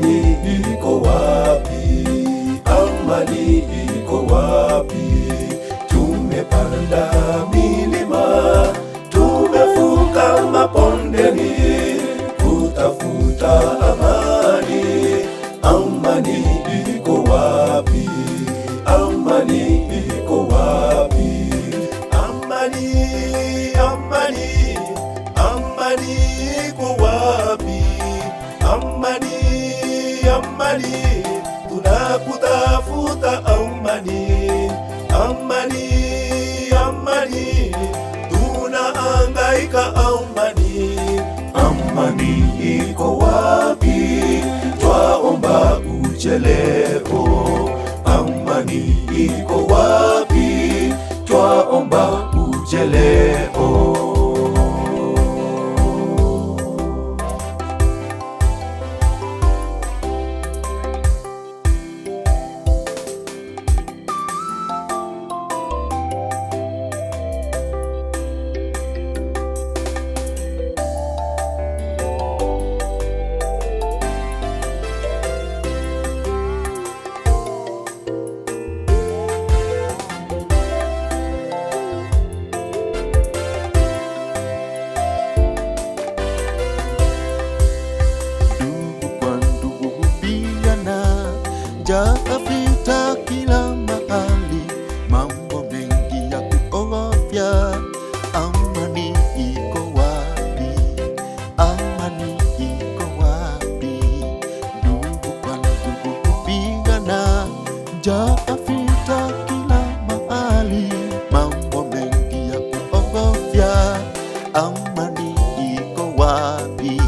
amani iko wapi? Amani iko wapi? Tumepanda milima, tumevuka mabondeni kutafuta amani. Amani iko wapi? Amani iko wapi? Amani, amani, amani iko wapi? Amani, amani, tunakutafuta amani. Amani, amani, tunahangaika amani. Amani iko wapi? Twaomba uje leo. Amani iko wapi? Twaomba uje leo. Jaa vita kila mahali, mambo mengi ya kuogofya. Amani iko wapi? Amani iko wapi? Ndugu kwa ndugu kupigana, jaa vita kila mahali, mambo mengi ya kuogofya. Amani iko wapi?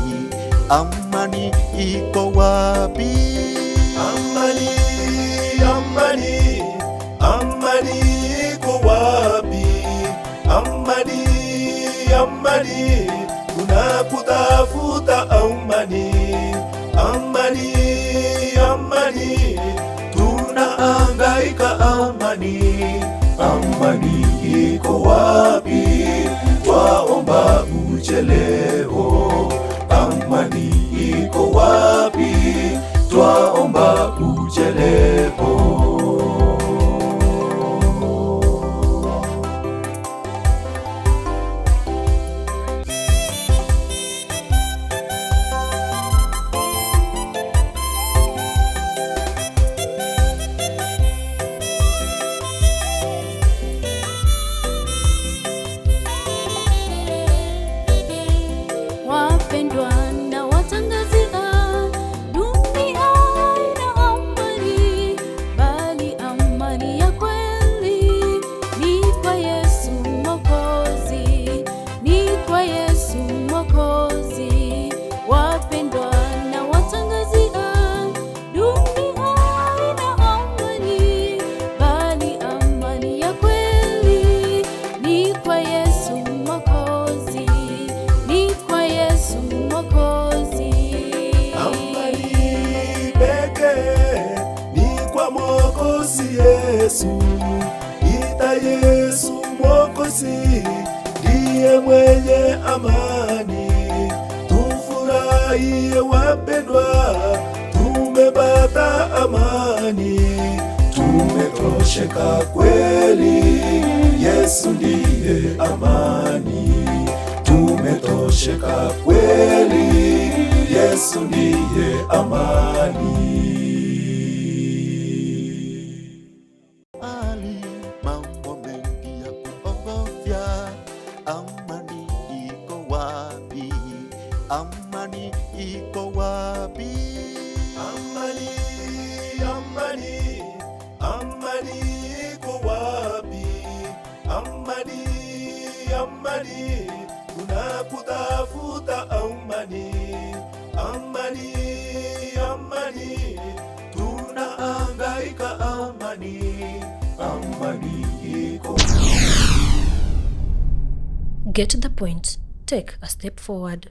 Amani iko wapi? Amani, amani, amani iko wapi? Amani, amani, tunakutafuta amani. Amani, amani, tunahangaika amani. Amani iko wapi? Twaomba uje leo. Amani iko wapi? Twaomba uje leo. Wapendwa na watangazia dunia haina amani, bali amani ya kweli ni kwa Yesu Mwokozi, ni kwa Yesu Mwokozi. Wapendwa na watangazia dunia haina amani, bali amani ya kweli ni kwa Yesu Mwokozi, ni kwa Yesu Mwokozi. Amani pekee ni kwa Mwokozi Yesu. Ita Yesu Mwokozi, ndiye mwenye amani. Tufurahie wapendwa, tumepata amani. Tumetosheka kweli, Yesu ndiye amani. Tumetosheka kweli, Yesu ndiye amani. Ali, mambo mengi ya kuogofya. Amani iko wapi? Amani iko wapi? Amani, amani, amani iko wapi? Amani, amani, tunakutafuta amani. Amani, amani, tunahangaika amani. Amani iko. Get the point. Take a step forward.